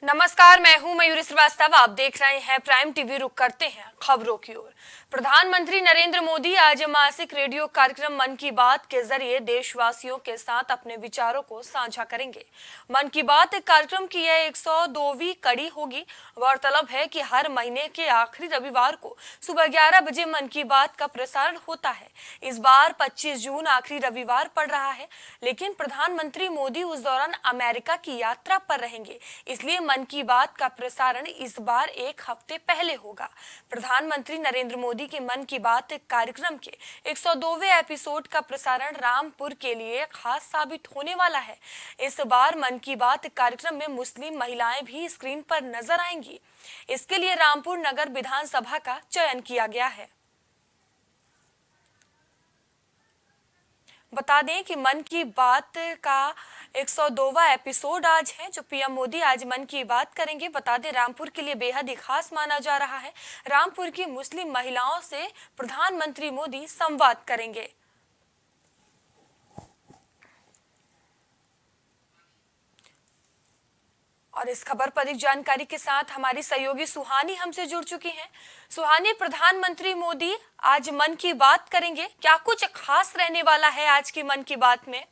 नमस्कार, मैं हूं मयूरी श्रीवास्तव। आप देख रहे हैं प्राइम टीवी। रुक करते हैं खबरों की ओर। प्रधानमंत्री नरेंद्र मोदी आज मासिक रेडियो कार्यक्रम मन की बात के जरिए देशवासियों के साथ अपने विचारों को साझा करेंगे। मन की बात कार्यक्रम की यह 102वीं कड़ी होगी। गौरतलब है कि हर महीने के आखिरी रविवार को सुबह 11 बजे मन की बात का प्रसारण होता है। इस बार 25 जून आखिरी रविवार पड़ रहा है, लेकिन प्रधानमंत्री मोदी उस दौरान अमेरिका की यात्रा पर रहेंगे, इसलिए मन की बात का प्रसारण इस बार एक हफ्ते पहले होगा। प्रधानमंत्री नरेंद्र मोदी के मन की बात कार्यक्रम के 102वें एपिसोड का प्रसारण रामपुर के लिए खास साबित होने वाला है। इस बार मन की बात कार्यक्रम में मुस्लिम महिलाएं भी स्क्रीन पर नजर आएंगी। इसके लिए रामपुर नगर विधानसभा का चयन किया गया है। बता दें कि मन की बात का 102वां एपिसोड आज है, जो पीएम मोदी आज मन की बात करेंगे। बता दें रामपुर के लिए बेहद ही खास माना जा रहा है। रामपुर की मुस्लिम महिलाओं से प्रधानमंत्री मोदी संवाद करेंगे। और इस खबर पर अधिक जानकारी के साथ हमारी सहयोगी सुहानी हमसे जुड़ चुकी हैं। सुहानी, प्रधानमंत्री मोदी आज मन की बात करेंगे, क्या कुछ खास रहने वाला है आज की मन की बात में?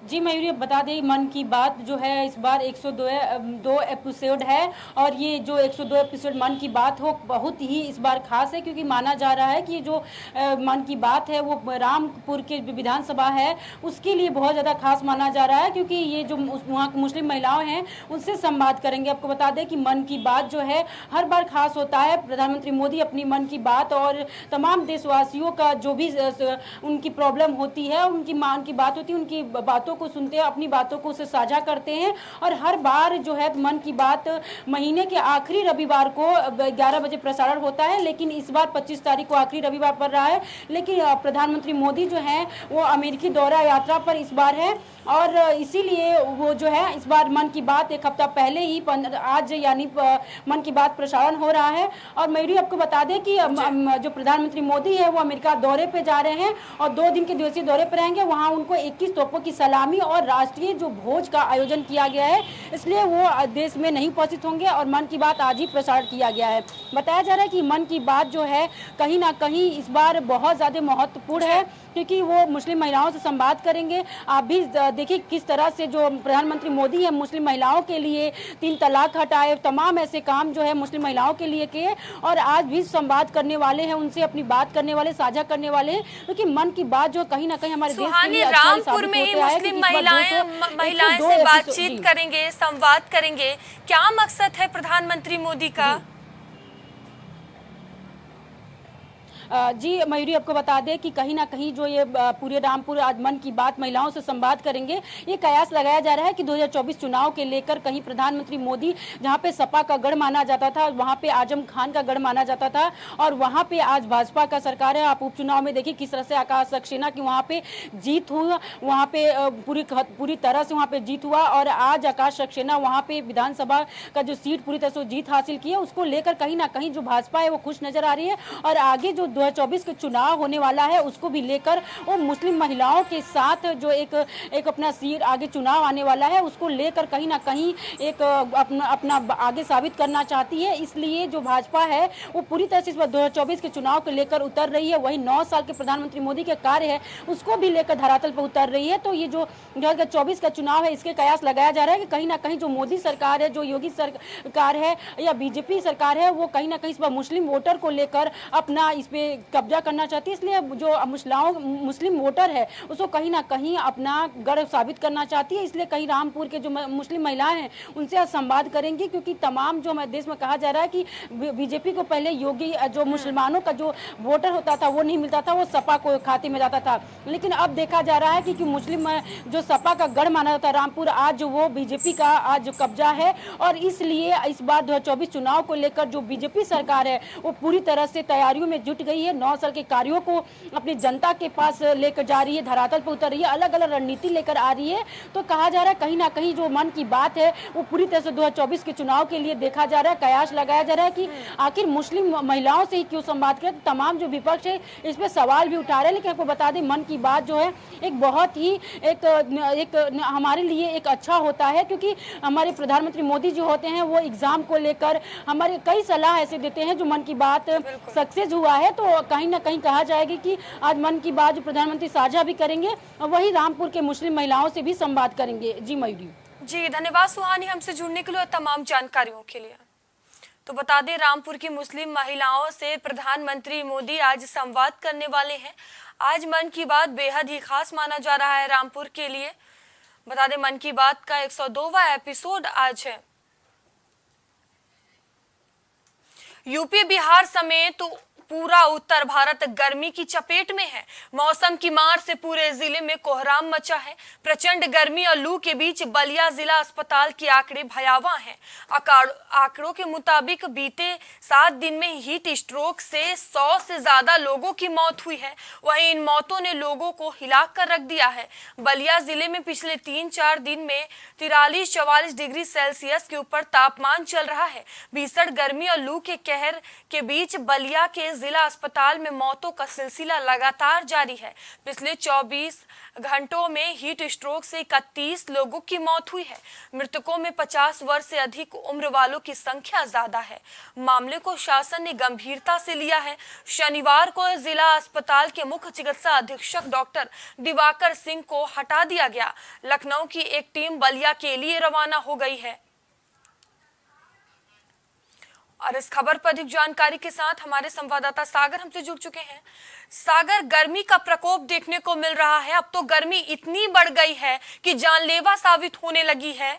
जी मयूरी, बता दें मन की बात जो है इस बार 102 एपिसोड है और ये जो 102 एपिसोड मन की बात हो बहुत ही इस बार खास है, क्योंकि माना जा रहा है कि जो मन की बात है वो रामपुर के विधानसभा है उसके लिए बहुत ज़्यादा खास माना जा रहा है, क्योंकि ये जो वहाँ की मुस्लिम महिलाएं हैं उनसे संवाद करेंगे। आपको बता दें कि मन की बात जो है हर बार खास होता है। प्रधानमंत्री मोदी अपनी मन की बात और तमाम देशवासियों का जो भी उनकी प्रॉब्लम होती है, उनकी मन की बात होती है, उनकी बातों को सुनते हैं, अपनी बातों को उससे साझा करते हैं। और हर बार जो है मन की बात महीने के आखिरी रविवार को 11 बजे प्रसारण होता है, लेकिन इस बार 25 तारीख को आखिरी रविवार पड़ रहा है। लेकिन प्रधानमंत्री मोदी जो है वो अमेरिकी दौरा यात्रा पर इस बार है और इसीलिए वो जो है इस बार मन की बात एक हफ्ता पहले ही आज यानी मन की बात प्रसारण हो रहा है। और मयूरी, आपको बता दें कि जो प्रधानमंत्री मोदी है वो अमेरिका दौरे पे जा रहे हैं और 2 दिन के दिवसीय दौरे पर रहेंगे। वहाँ उनको 21 तोपों की सलामी और राष्ट्रीय जो भोज का आयोजन किया गया है, इसलिए वो देश में नहीं उपस्थित होंगे और मन की बात आज ही प्रसारण किया गया है। बताया जा रहा है कि मन की बात जो है कहीं ना कहीं इस बार बहुत ज़्यादा महत्वपूर्ण है, क्योंकि वो मुस्लिम महिलाओं से संवाद करेंगे। आप भी देखिए किस तरह से जो प्रधानमंत्री मोदी है मुस्लिम महिलाओं के लिए 3 तलाक हटाए, तमाम ऐसे काम जो है मुस्लिम महिलाओं के लिए किए और आज भी संवाद करने वाले हैं, उनसे अपनी बात करने वाले, साझा करने वाले हैं, क्योंकि मन की बात जो कहीं ना कहीं हमारे देश के लिए रामपुर में ही मुस्लिम महिलाएं से बातचीत करेंगे, संवाद करेंगे। क्या मकसद है प्रधानमंत्री मोदी का? जी मयूरी, आपको बता दें कि कहीं ना कहीं जो ये पूरे रामपुर आज मन की बात महिलाओं से संवाद करेंगे, ये कयास लगाया जा रहा है कि 2024 चुनाव के लेकर कहीं प्रधानमंत्री मोदी जहां पे सपा का गढ़ माना जाता था, वहां पे आजम खान का गढ़ माना जाता था और वहां पे आज भाजपा का सरकार है। आप उपचुनाव में देखिए किस तरह से आकाश सक्सेना की वहां पे जीत हुई, वहां पे पूरी तरह से वहां पे जीत हुआ और आज आकाश सक्सेना वहां पे विधानसभा का जो सीट पूरी तरह से जीत हासिल की है, उसको लेकर कहीं ना कहीं जो भाजपा है वो खुश नजर आ रही है। और आगे जो 2024 के चुनाव होने वाला है उसको भी लेकर वो मुस्लिम महिलाओं के साथ जो एक अपना सीट आगे चुनाव आने वाला है उसको लेकर कहीं ना कहीं एक अपना आगे साबित करना चाहती है। इसलिए जो भाजपा है वो पूरी तरह से इस बार 2024 के चुनाव को लेकर उतर रही है। वही 9 साल के प्रधानमंत्री मोदी के कार्य है उसको भी लेकर धरातल पर उतर रही है। तो ये जो 2024 का चुनाव है इसके कयास लगाया जा रहा है कि कहीं ना कहीं जो मोदी सरकार है, जो योगी सरकार है या बीजेपी सरकार है, वो कहीं ना कहीं इस बार मुस्लिम वोटर को लेकर अपना इस पे कब्जा करना चाहती है। इसलिए जो मुस्लिम वोटर है उसको कहीं ना कहीं अपना गढ़ साबित करना चाहती है। इसलिए कहीं रामपुर के जो मुस्लिम महिलाएं हैं उनसे आज संवाद करेंगी, क्योंकि तमाम जो हमारे देश में कहा जा रहा है कि बीजेपी को पहले योगी जो मुसलमानों का जो वोटर होता था वो नहीं मिलता था, वो सपा को खाते में जाता था। लेकिन अब देखा जा रहा है कि मुस्लिम जो सपा का गढ़ माना जाता है रामपुर, आज वो बीजेपी का आज कब्जा है। और इसलिए इस बार 2024 चुनाव को लेकर जो बीजेपी सरकार है वो पूरी तरह से तैयारियों में जुट गई रही है, 9 साल के कार्यों को अपनी जनता के पास लेकर जा रही है, धरातल पर उतर रही है, अलग अलग रणनीति लेकर आ रही है। तो कहा जा रहा है कहीं ना कहीं जो मन की बात है वो पूरी तरह से 2024 के चुनाव के लिए देखा जा रहा है, कयास लगाया जा रहा है कि आखिर मुस्लिम महिलाओं से ही क्यों संवाद करें। तमाम जो विपक्ष है इस पर सवाल भी उठा रहे हैं, लेकिन आपको बता दें मन की बात जो है एक बहुत ही एक हमारे लिए एक अच्छा होता है, क्योंकि हमारे प्रधानमंत्री मोदी जी होते हैं वो एग्जाम को लेकर हमारे कई सलाह ऐसे देते हैं जो मन की बात सक्सेस हुआ है। तो कहीं ना कहीं कहा जाएगा कि आज मन की बात जो प्रधानमंत्री साझा भी करेंगे और वही रामपुर के मुस्लिम महिलाओं से भी संवाद करेंगे। जी मयूरी। जी धन्यवाद सुहानी, हमसे जुड़ने के लिए और तमाम जानकारियों के लिए। तो बता दें रामपुर की मुस्लिम महिलाओं से प्रधानमंत्री मोदी आज संवाद करने वाले हैं। आज मन की बात बेहद ही खास माना जा रहा है रामपुर के लिए। बता दें मन की बात का 102वां एपिसोड आज है। यूपी बिहार समेत पूरा उत्तर भारत गर्मी की चपेट में है। मौसम की मार से पूरे जिले में कोहराम मचा है। प्रचंड गर्मी और लू के बीच बलिया जिला अस्पताल के आंकड़े भयावह हैं। आंकड़ों के मुताबिक बीते 7 दिन में हीट स्ट्रोक से 100 से ज्यादा लोगों की मौत हुई है। वहीं इन मौतों ने लोगों को हिला कर रख दिया है। बलिया जिले में पिछले 3-4 दिन में 43-44 डिग्री सेल्सियस के ऊपर तापमान चल रहा है। भीषण गर्मी और लू के कहर के बीच बलिया के जिला अस्पताल में मौतों का सिलसिला लगातार जारी है। पिछले 24 घंटों में हीट स्ट्रोक से 31 लोगों की मौत हुई है। मृतकों में 50 वर्ष से अधिक उम्र वालों की संख्या ज्यादा है। मामले को शासन ने गंभीरता से लिया है। शनिवार को जिला अस्पताल के मुख्य चिकित्सा अधीक्षक डॉक्टर दिवाकर सिंह को हटा दिया गया। लखनऊ की एक टीम बलिया के लिए रवाना हो गई है। और इस खबर पर अधिक जानकारी के साथ हमारे संवाददाता सागर हमसे जुड़ चुके हैं। सागर, गर्मी का प्रकोप देखने को मिल रहा है। अब तो गर्मी इतनी बढ़ गई है कि जानलेवा साबित होने लगी है।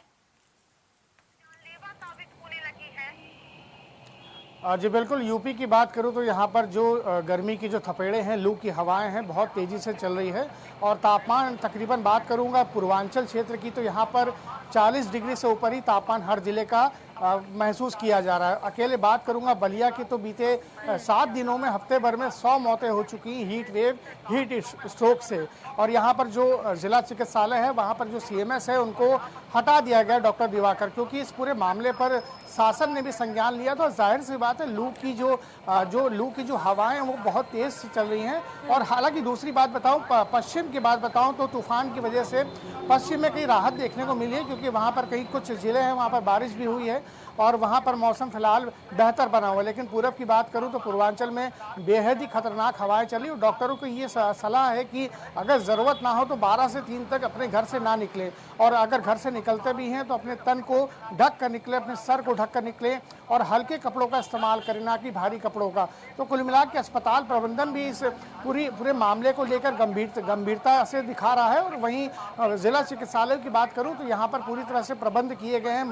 जी बिल्कुल, यूपी की बात करूं तो यहाँ पर जो गर्मी की जो थपेड़े हैं, लू की हवाएं हैं, बहुत तेज़ी से चल रही है। और तापमान तकरीबन बात करूंगा पूर्वांचल क्षेत्र की तो यहाँ पर 40 डिग्री से ऊपर ही तापमान हर जिले का महसूस किया जा रहा है। अकेले बात करूंगा बलिया की तो बीते 7 दिनों में हफ्ते भर में 100 मौतें हो चुकी हीट वेव, हीट स्ट्रोक से। और यहाँ पर जो जिला चिकित्सालय है वहाँ पर जो CMS है उनको हटा दिया गया डॉक्टर दिवाकर, क्योंकि इस पूरे मामले पर शासन ने भी संज्ञान लिया। तो जाहिर सी बात है लू की जो हवाएं हैं वो बहुत तेज से चल रही हैं। और हालांकि दूसरी बात बताऊं, पश्चिम की बात बताऊं तो तूफान की वजह से पश्चिम में कहीं राहत देखने को मिली है, क्योंकि वहां पर कहीं कुछ जिले हैं वहां पर बारिश भी हुई है और वहां पर मौसम फिलहाल बेहतर बना हुआ है। लेकिन पूरब की बात करूं तो पूर्वांचल में बेहद ही खतरनाक हवाएं चली। और डॉक्टरों को ये सलाह है कि अगर ज़रूरत ना हो तो 12 से 3 तक अपने घर से ना निकलें, और अगर घर से निकलते भी हैं तो अपने तन को ढक कर निकले, अपने सर को ढक कर निकलें और हल्के कपड़ों का इस्तेमाल करें, ना कि भारी कपड़ों का। तो कुल मिलाकर के अस्पताल प्रबंधन भी इस पूरे मामले को लेकर गंभीरता से दिखा रहा है। और वहीं जिला चिकित्सालय की बात करूं तो यहाँ पर पूरी तरह से प्रबंध किए गए हैं।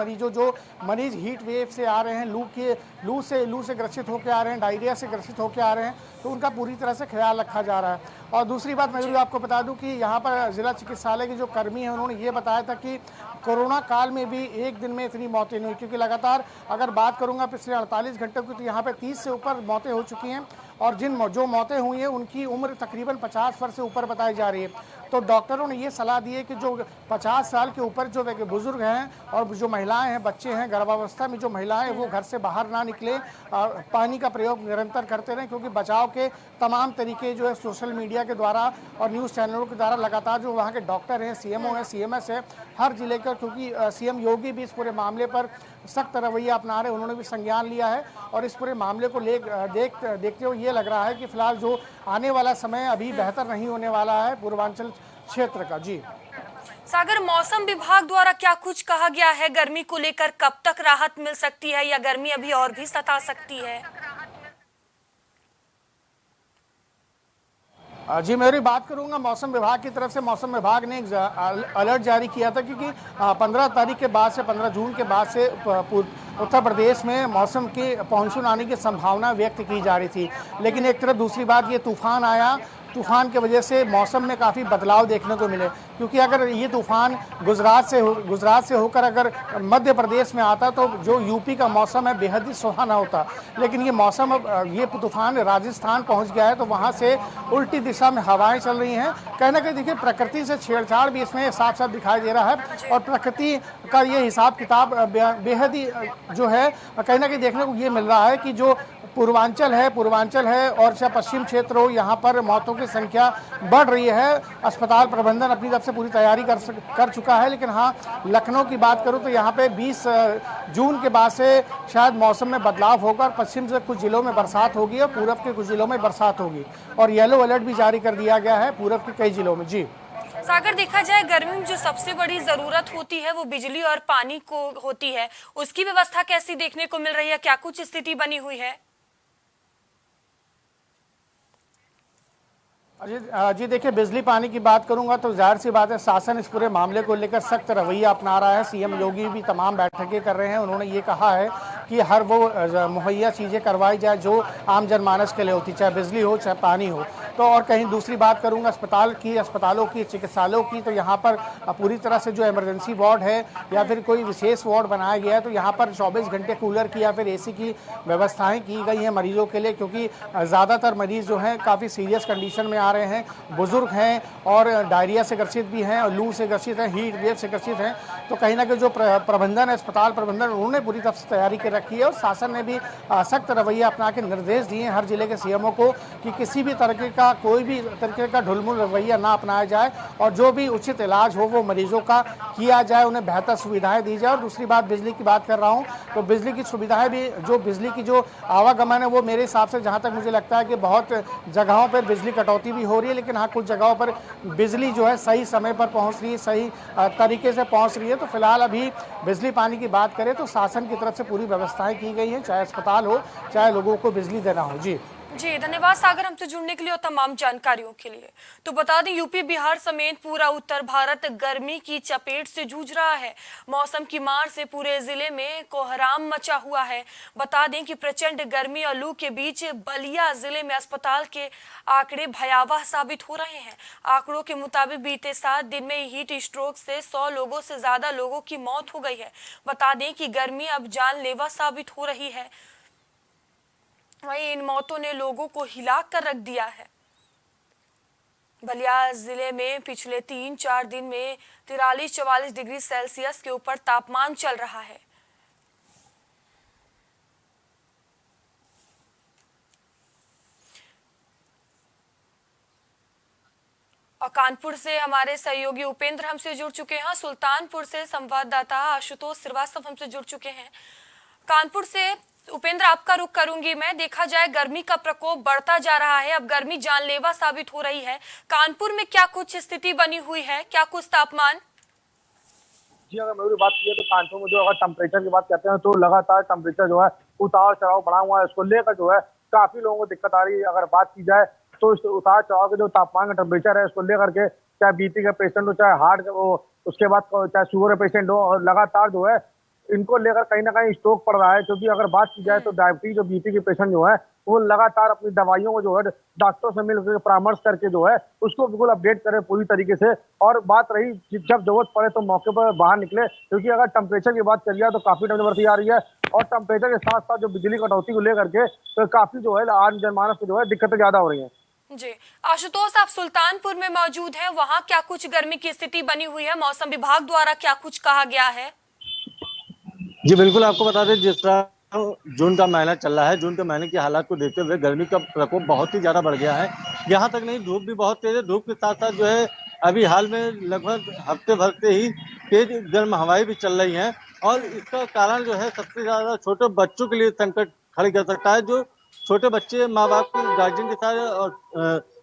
मरीज हीट वेव से आ रहे हैं, लू से ग्रसित होकर आ रहे हैं, डायरिया से ग्रसित होकर आ रहे हैं, तो उनका पूरी तरह से ख्याल रखा जा रहा है। और दूसरी बात मैं आपको बता दूं कि यहाँ पर जिला चिकित्सालय के जो कर्मी हैं उन्होंने ये बताया था कि कोरोना काल में भी एक दिन में इतनी मौतें नहीं हुई, क्योंकि लगातार अगर बात करूंगा पिछले 48 घंटे की तो यहाँ पे 30 से ऊपर मौतें हो चुकी हैं। और जो मौतें हुई हैं उनकी उम्र तकरीबन 50 वर्ष से ऊपर बताई जा रही है। तो डॉक्टरों ने ये सलाह दी है कि जो 50 साल के ऊपर जो बुजुर्ग हैं और जो महिलाएं हैं, बच्चे हैं, गर्भावस्था में जो महिलाएं वो घर से बाहर ना निकले, पानी का प्रयोग निरंतर करते रहें, क्योंकि बचाव के तमाम तरीके जो है सोशल मीडिया के द्वारा और न्यूज़ चैनलों के द्वारा लगातार जो वहाँ के डॉक्टर हैं, CMO है, CMS है, हर जिले का, क्योंकि CM योगी भी इस पूरे मामले पर सख्त रवैया अपना रहे, उन्होंने भी संज्ञान लिया है। और इस पूरे मामले को देखते हुए ये लग रहा है कि फिलहाल जो आने वाला समय अभी बेहतर नहीं होने वाला है पूर्वांचल क्षेत्र का। जी सागर, मौसम विभाग द्वारा क्या कुछ कहा गया है गर्मी को लेकर? कब तक राहत मिल सकती है या गर्मी अभी और भी सता सकती है? जी मेरी बात करूंगा मौसम विभाग की तरफ से। मौसम विभाग ने एक अलर्ट जारी किया था, क्योंकि 15 तारीख के बाद से 15 जून के बाद से उत्तर प्रदेश में मौसम के मानसून आने की संभावना व्यक्त की जा रही थी। लेकिन एक तरफ दूसरी बात ये तूफान आया तूफान की वजह से मौसम में काफ़ी बदलाव देखने को मिले, क्योंकि अगर ये तूफान गुजरात से होकर अगर मध्य प्रदेश में आता तो जो यूपी का मौसम है बेहद ही सुहाना होता, लेकिन ये मौसम अब ये तूफान राजस्थान पहुंच गया है तो वहां से उल्टी दिशा में हवाएं चल रही हैं। कहीं ना कहीं देखिए प्रकृति से छेड़छाड़ भी इसमें साफ साफ दिखाई दे रहा है, और प्रकृति का ये हिसाब किताब बेहद ही जो है कहीं ना कहीं देखने को ये मिल रहा है कि जो पूर्वांचल है और चाहे पश्चिम क्षेत्र हो, यहाँ पर मौतों की संख्या बढ़ रही है। अस्पताल प्रबंधन अपनी तरफ से पूरी तैयारी कर चुका है, लेकिन हाँ लखनऊ की बात करूँ तो यहाँ पे 20 जून के बाद से शायद मौसम में बदलाव होगा और पश्चिम से कुछ जिलों में बरसात होगी और पूरब के कुछ जिलों में बरसात होगी, और येलो अलर्ट भी जारी कर दिया गया है पूरब के कई जिलों में। जी सागर, देखा जाए गर्मी में जो सबसे बड़ी जरूरत होती है वो बिजली और पानी को होती है, उसकी व्यवस्था कैसी देखने को मिल रही है, क्या कुछ स्थिति बनी हुई है? जी देखिए, बिजली पानी की बात करूंगा तो जाहिर सी बात है शासन इस पूरे मामले को लेकर सख्त रवैया अपना रहा है। सीएम योगी भी तमाम बैठकें कर रहे हैं। उन्होंने ये कहा है कि हर वो मुहैया चीज़ें करवाई जाए जो आम जनमानस के लिए होती, चाहे बिजली हो चाहे पानी हो। तो और कहीं दूसरी बात करूंगा अस्पतालों की चिकित्सालयों की, तो यहाँ पर पूरी तरह से जो इमरजेंसी वार्ड है या फिर कोई विशेष वार्ड बनाया गया है तो यहाँ पर 24 घंटे कूलर की या फिर एसी की व्यवस्थाएं की गई हैं मरीजों के लिए, क्योंकि ज़्यादातर मरीज जो हैं काफ़ी सीरियस कंडीशन में आ रहे हैं, बुजुर्ग हैं और डायरिया से ग्रसित भी हैं और लू से ग्रसित हैं, हीट वेव से ग्रसित हैं। तो कहीं ना कहीं जो प्रबंधन है, अस्पताल प्रबंधन, उन्होंने पूरी तरह से तैयारी कर रखी है और शासन ने भी सख्त रवैया अपना के निर्देश दिए हैं हर जिले के सीएमओ को कि किसी भी तरीके का कोई भी तरीके का ढुलमुल रवैया ना अपनाया जाए और जो भी उचित इलाज हो वो मरीजों का किया जाए, उन्हें बेहतर सुविधाएं दी जाए। और दूसरी बात बिजली की बात कर रहा हूँ तो बिजली की सुविधाएं भी, जो बिजली की जो आवागमन है वो मेरे हिसाब से जहाँ तक मुझे लगता है कि बहुत जगहों पर बिजली कटौती भी हो रही है, लेकिन हाँ कुछ जगहों पर बिजली जो है सही समय पर पहुँच रही है, सही तरीके से पहुँच रही है। तो फिलहाल अभी बिजली पानी की बात करें तो शासन की तरफ से पूरी व्यवस्थाएं की गई हैं, चाहे अस्पताल हो चाहे लोगों को बिजली देना हो। जी धन्यवाद सागर, हमसे जुड़ने के लिए और तमाम जानकारियों के लिए। तो बता दें यूपी बिहार समेत पूरा उत्तर भारत गर्मी की चपेट से जूझ रहा है। मौसम की मार से पूरे जिले में कोहराम मचा हुआ है। बता दें कि प्रचंड गर्मी और लू के बीच बलिया जिले में अस्पताल के आंकड़े भयावह साबित हो रहे हैं। आंकड़ों के मुताबिक बीते 7 दिन में हीट स्ट्रोक से 100 लोगों से ज्यादा लोगों की मौत हो गई है। बता दें कि गर्मी अब जानलेवा साबित हो रही है। वहीं इन मौतों ने लोगों को हिला कर रख दिया है। बलिया जिले में पिछले 3-4 दिन में 43-44 डिग्री सेल्सियस के ऊपर तापमान चल रहा है। और कानपुर से हमारे सहयोगी उपेंद्र हमसे जुड़ चुके हैं। सुल्तानपुर से संवाददाता आशुतोष श्रीवास्तव हमसे जुड़ चुके हैं। कानपुर से उपेंद्र, आपका रुख करूंगी मैं। देखा जाए गर्मी का प्रकोप बढ़ता जा रहा है, अब गर्मी जानलेवा साबित हो रही है। कानपुर में क्या कुछ स्थिति बनी हुई है, क्या कुछ तापमान? जी अगर मेरी बात की तो कानपुर में जो अगर टेम्परेचर की बात करते हैं तो लगातार टेम्परेचर जो है उतार चढ़ाव बढ़ा हुआ है। इसको लेकर जो है काफी लोगों को दिक्कत आ रही है। अगर बात की जाए तो इस उतार चढ़ाव के जो तापमान का टेम्परेचर है इसको लेकर के चाहे बीपी का पेशेंट हो, चाहे हार्ट हो, उसके बाद चाहे शुगर का पेशेंट हो, और लगातार जो है इनको लेकर कहीं ना कहीं स्ट्रोक पड़ रहा है। क्योंकि अगर बात की जाए तो डायबिटीज और बीपी के पेशेंट जो है वो लगातार अपनी दवाइयों को जो है डॉक्टरों से मिलकर परामर्श करके जो है उसको बिल्कुल अपडेट करें पूरी तरीके से। और बात रही जब जरूरत पड़े तो मौके पर बाहर निकले, क्योंकि अगर टेम्परेचर की बात कर लिया तो काफी ठंड बढ़ती आ रही है। और टेम्परेचर के साथ साथ जो बिजली कटौती को लेकर के तो काफी जो है आम जनमानस को जो है दिक्कतें ज्यादा हो रही है। जी आशुतोष, आप सुल्तानपुर में मौजूद हैं, वहां क्या कुछ गर्मी की स्थिति बनी हुई है? मौसम विभाग द्वारा क्या कुछ कहा गया है? जी बिल्कुल, आपको बता दें जिस तरह जून का महीना चल रहा है, जून के महीने की हालात को देखते हुए गर्मी का प्रकोप बहुत ही ज्यादा बढ़ गया है। यहाँ तक नहीं, धूप भी बहुत तेज है। धूप के साथ साथ जो है अभी हाल में लगभग हफ्ते भर से ही तेज गर्म हवाएं भी चल रही हैं, और इसका कारण जो है सबसे ज्यादा छोटे बच्चों के लिए संकट खड़ी कर सकता है। जो छोटे बच्चे माँ बाप के गार्जियन के साथ और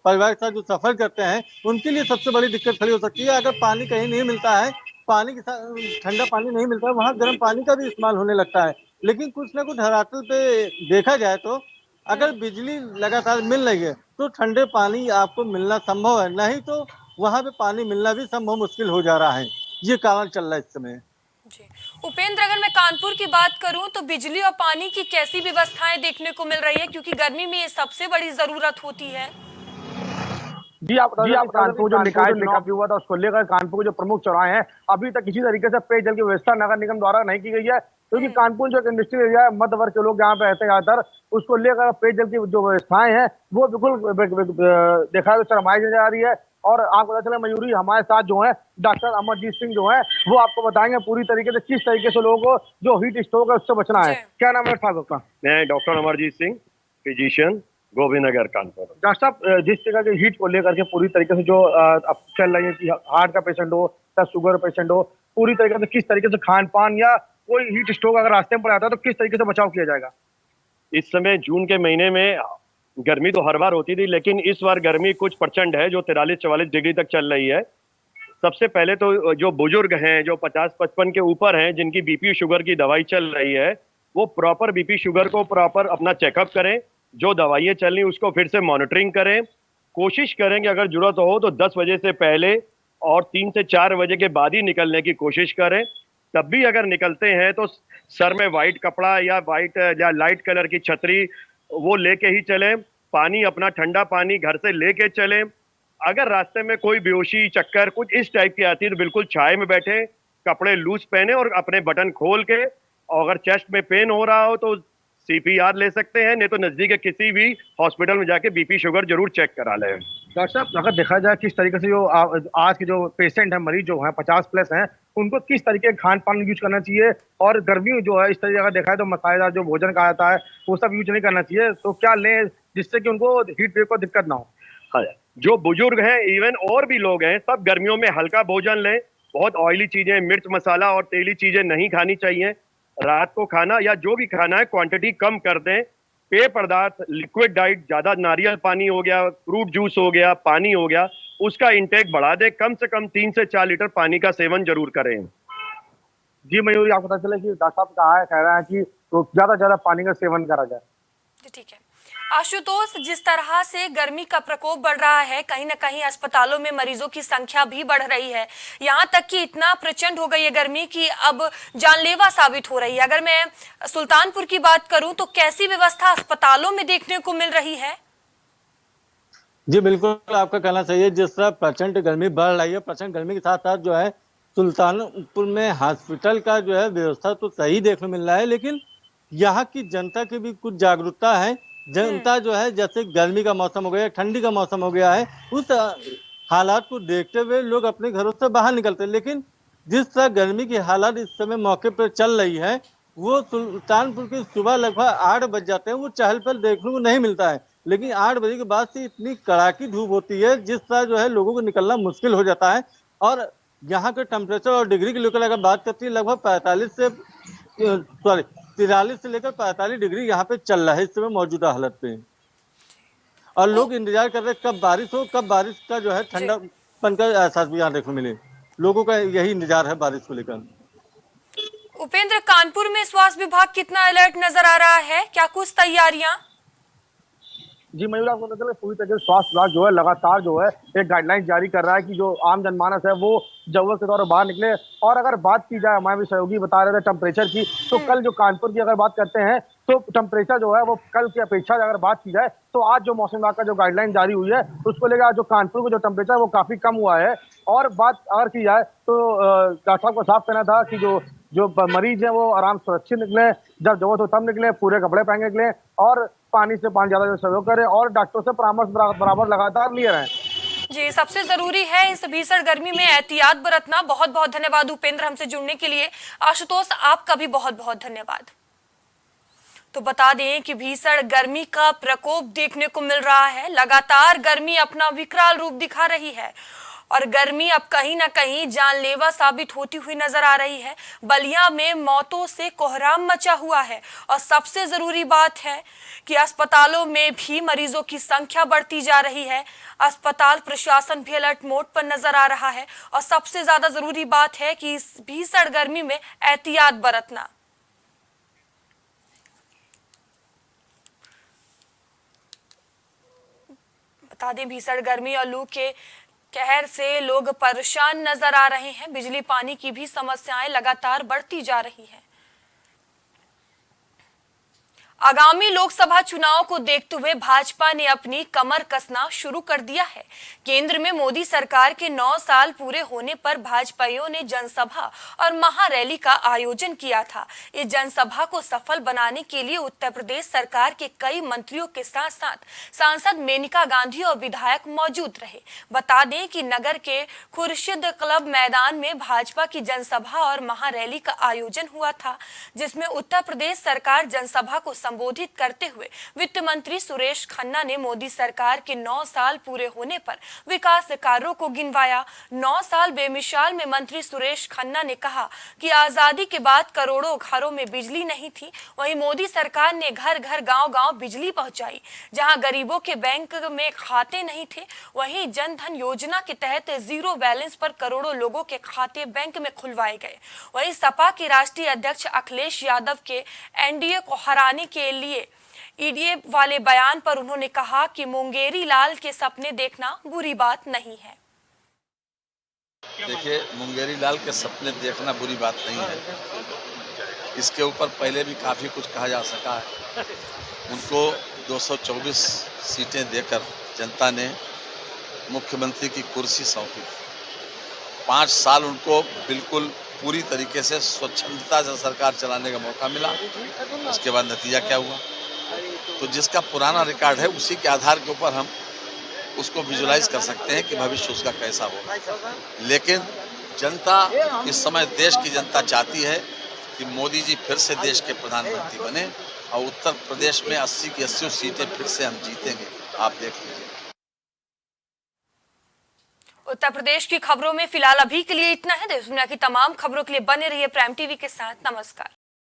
परिवार के साथ जो सफर करते हैं उनके लिए सबसे बड़ी दिक्कत खड़ी हो सकती है। अगर पानी कहीं नहीं मिलता है, पानी के साथ ठंडा पानी नहीं मिलता है, वहाँ गर्म पानी का भी इस्तेमाल होने लगता है। लेकिन कुछ ना कुछ धरातल पे देखा जाए तो अगर बिजली लगातार मिल रही है तो ठंडे पानी आपको मिलना संभव है, नहीं तो वहाँ पे पानी मिलना भी संभव मुश्किल हो जा रहा है। ये कारण चल रहा है इस समय। जी उपेंद्र, अगर मैं कानपुर की बात करूं तो बिजली और पानी की कैसी व्यवस्थाएं देखने को मिल रही है, क्योंकि गर्मी में ये सबसे बड़ी जरूरत होती है? जी आप बता दें कि कानपुर जो निकाय चुनाव हुआ था उसको लेकर कानपुर के जो प्रमुख चौराहे हैं अभी तक किसी तरीके से पेयजल की व्यवस्था नगर निगम द्वारा नहीं की गई है, क्योंकि कानपुर जो एक इंडस्ट्रियल एरिया है, मध्य वर्ग के लोग यहाँ पे रहते हैं ज्यादातर, उसको लेकर पेयजल की जो व्यवस्थाएं हैं वो बिल्कुल देखा तो शर्माई जा रही है। और आपको पता चला मयूरी हमारे साथ जो है डॉक्टर अमरजीत सिंह जो है वो आपको बताएंगे पूरी तरीके से किस तरीके से लोगों को जो हीट स्ट्रोक है उससे बचना है। क्या नाम है साहब आपका? मैं doctor Amarjeet Singh, physician, Govind Nagar Kanpur. Doctor साहब जिस तरह के हीट को लेकर के पूरी तरीके से जो अब चल रही है कि हार्ट का पेशेंट हो या शुगर पेशेंट हो, पूरी तरीके से किस तरीके से खान पान या कोई हीट स्ट्रोक अगर रास्ते में पड़ जाता है तो किस तरीके से बचाव किया जाएगा? इस समय जून के महीने में गर्मी तो हर बार होती थी, लेकिन इस बार गर्मी कुछ प्रचंड है जो 43-44 डिग्री तक चल रही है। सबसे पहले तो जो बुजुर्ग हैं, जो 50-55 के ऊपर हैं, जिनकी बीपी शुगर की दवाई चल रही है, वो प्रॉपर बीपी शुगर को प्रॉपर अपना चेकअप करें। जो दवाइयाँ चल रही उसको फिर से मॉनिटरिंग करें। कोशिश करें कि अगर जरूरत हो तो 10 बजे से पहले और 3 से 4 बजे के बाद ही निकलने की कोशिश करें। तब भी अगर निकलते हैं तो सर में वाइट कपड़ा या वाइट या लाइट कलर की छतरी वो लेके ही चलें। पानी अपना ठंडा पानी घर से लेके चलें। अगर रास्ते में कोई बेहोशी, चक्कर कुछ इस टाइप की आती है तो बिल्कुल छाए में बैठे, कपड़े लूज पहने और अपने बटन खोल के, और अगर चेस्ट में पेन हो रहा हो तो CPR ले सकते हैं, नहीं तो नजदीक के किसी भी हॉस्पिटल में जाके बीपी शुगर जरूर चेक करा लें। डॉक्टर साहब अगर देखा जाए किस तरीके से जो आज के जो पेशेंट हैं, मरीज जो हैं 50+ हैं, उनको किस तरीके का खान पान यूज करना चाहिए, और गर्मी जो है इस तरीके अगर देखा है तो मसालेदार जो भोजन कहा जाता है वो सब यूज नहीं करना चाहिए, तो क्या लें जिससे कि उनको हीट वेव को दिक्कत ना हो? हाँ, जो बुजुर्ग हैं, इवन और भी लोग हैं, सब गर्मियों में हल्का भोजन लें। बहुत ऑयली चीजें, मिर्च मसाला और तेली चीजें नहीं खानी चाहिए। रात को खाना या जो भी खाना है क्वांटिटी कम कर दें। पेय पदार्थ, लिक्विड डाइट, ज्यादा नारियल पानी हो गया, फ्रूट जूस हो गया, पानी हो गया, उसका इंटेक बढ़ा दे। कम से कम 3 से 4 लीटर पानी का सेवन जरूर करें। जी मयूरी आपको पता चला कि डॉक्टर साहब कह रहा है कि तो ज्यादा ज्यादा पानी का सेवन करा जाए। ठीक है आशुतोष, जिस तरह से गर्मी का प्रकोप बढ़ रहा है, कहीं ना कहीं अस्पतालों में मरीजों की संख्या भी बढ़ रही है। यहाँ तक कि इतना प्रचंड हो गई है गर्मी कि अब जानलेवा साबित हो रही है। अगर मैं सुल्तानपुर की बात करूं तो कैसी व्यवस्था अस्पतालों में देखने को मिल रही है? जी बिल्कुल, आपका कहना सही है। जिस तरह प्रचंड गर्मी बढ़ रही है, प्रचंड गर्मी के साथ साथ जो है सुल्तानपुर में हॉस्पिटल का जो है व्यवस्था तो सही देखने मिल रहा है, लेकिन यहाँ की जनता की भी कुछ जागरूकता है। जनता जो है, जैसे गर्मी का मौसम हो गया, ठंडी का मौसम हो गया है, उस हालात को देखते हुए लोग अपने घरों से बाहर निकलते हैं। लेकिन जिस तरह गर्मी की हालात इस समय मौके पर चल रही है, वो सुल्तानपुर की सुबह लगभग 8 बज जाते हैं, वो चहल पहल देखने को नहीं मिलता है। लेकिन 8 बजे के बाद से इतनी कड़ाकी धूप होती है जिस तरह जो है लोगों को निकलना मुश्किल हो जाता है। और यहाँ के टेम्परेचर और डिग्री की लेकर अगर बात करती है, लगभग 43 से लेकर 45 डिग्री यहाँ पे चल रहा है इस समय मौजूदा हालत पे। और लोग इंतजार कर रहे हैं कब बारिश हो, कब बारिश का जो है ठंडापन का एहसास भी यहाँ देखने मिले। लोगों का यही इंतजार है बारिश को लेकर। उपेंद्र, कानपुर में स्वास्थ्य विभाग कितना अलर्ट नजर आ रहा है? क्या कुछ तैयारियां? जी मयूर आपको पता चला पूरी तरीके से स्वास्थ्य विभाग जो है लगातार जो है एक गाइडलाइन जारी कर रहा है कि जो आम जनमानस है वो जरूरत के तौर पर बाहर निकले। और अगर बात की जाए, हमारे भी सहयोगी बता रहे थे टेम्परेचर की, तो कल जो कानपुर की अगर बात करते हैं तो टेम्परेचर जो है वो कल की अपेक्षा अगर बात की जाए तो आज जो मौसम विभाग का जो गाइडलाइन जारी हुई है उसको लेकर आज जो कानपुर का जो टेम्परेचर वो काफी कम हुआ है। और बात अगर की जाए तो डॉक्टर साहब को साफ कहना था कि जो मरीज है वो आराम सुरक्षित निकले, जब जरूरत हो तब निकले, पूरे कपड़े पहन के निकले, और पानी से पानी ज्यादा सहयोग करें, और डॉक्टरों से परामर्श बराबर लगातार लिए रहें। जी, सबसे जरूरी है इस भीषण गर्मी में एहतियात बरतना। बहुत बहुत धन्यवाद उपेंद्र हमसे जुड़ने के लिए। आशुतोष, आपका भी बहुत बहुत धन्यवाद। तो बता दें कि भीषण गर्मी का प्रकोप देखने को मिल रहा है। लगातार गर्मी अपना विकराल रूप दिखा रही है और गर्मी अब कहीं ना कहीं जानलेवा साबित होती हुई नजर आ रही है। बलिया में मौतों से कोहराम मचा हुआ है और सबसे जरूरी बात है कि अस्पतालों में भी मरीजों की संख्या बढ़ती जा रही है। अस्पताल प्रशासन भी अलर्ट मोड पर नजर आ रहा है और सबसे ज्यादा जरूरी बात है कि इस भीषण गर्मी में एहतियात बरतना। बता दें, भीषण गर्मी और लू के कहर से लोग परेशान नजर आ रहे हैं। बिजली पानी की भी समस्याएं लगातार बढ़ती जा रही हैं। आगामी लोकसभा चुनाव को देखते हुए भाजपा ने अपनी कमर कसना शुरू कर दिया है। केंद्र में मोदी सरकार के 9 साल पूरे होने पर भाजपाइयों ने जनसभा और महारैली का आयोजन किया था। इस जनसभा को सफल बनाने के लिए उत्तर प्रदेश सरकार के कई मंत्रियों के साथ साथ सांसद मेनका गांधी और विधायक मौजूद रहे। बता दें कि नगर के खुर्शीद क्लब मैदान में भाजपा की जनसभा और महारैली का आयोजन हुआ था, जिसमें उत्तर प्रदेश सरकार जनसभा को संबोधित करते हुए वित्त मंत्री सुरेश खन्ना ने मोदी सरकार के 9 साल पूरे होने पर विकास कार्यों को गिनवाया। 9 साल बेमिसाल में मंत्री सुरेश खन्ना ने कहा कि आजादी के बाद करोड़ों घरों में बिजली नहीं थी, वहीं मोदी सरकार ने घर घर गांव-गांव बिजली पहुंचाई। जहां गरीबों के बैंक में खाते नहीं थे, वहीं जन धन योजना के तहत जीरो बैलेंस पर करोड़ों लोगों के खाते बैंक में खुलवाए गए। वहीं सपा के राष्ट्रीय अध्यक्ष अखिलेश यादव के एनडीए को हराने के लिए ईडीए वाले बयान पर उन्होंने कहा कि मुंगेरी लाल के सपने देखना बुरी बात नहीं है। देखिए, मुंगेरी लाल के सपने देखना बुरी बात नहीं है। इसके ऊपर पहले भी काफ़ी कुछ कहा जा सका है। उनको 224 सीटें देकर जनता ने मुख्यमंत्री की कुर्सी सौंपी। 5 साल उनको बिल्कुल पूरी तरीके से स्वच्छंदता से सरकार चलाने का मौका मिला। उसके बाद नतीजा क्या हुआ? तो जिसका पुराना रिकॉर्ड है उसी के आधार के ऊपर हम उसको विजुलाइज कर सकते हैं कि भविष्य उसका कैसा होगा। लेकिन जनता इस समय, देश की जनता चाहती है कि मोदी जी फिर से देश के प्रधानमंत्री बने और उत्तर प्रदेश में 80 की 80 सीटें फिर से हम जीतेंगे। आप देख लीजिए। उत्तर प्रदेश की खबरों में फिलहाल अभी के लिए इतना है। देश दुनिया की तमाम खबरों के लिए बने रहिए प्राइम टीवी के साथ। नमस्कार।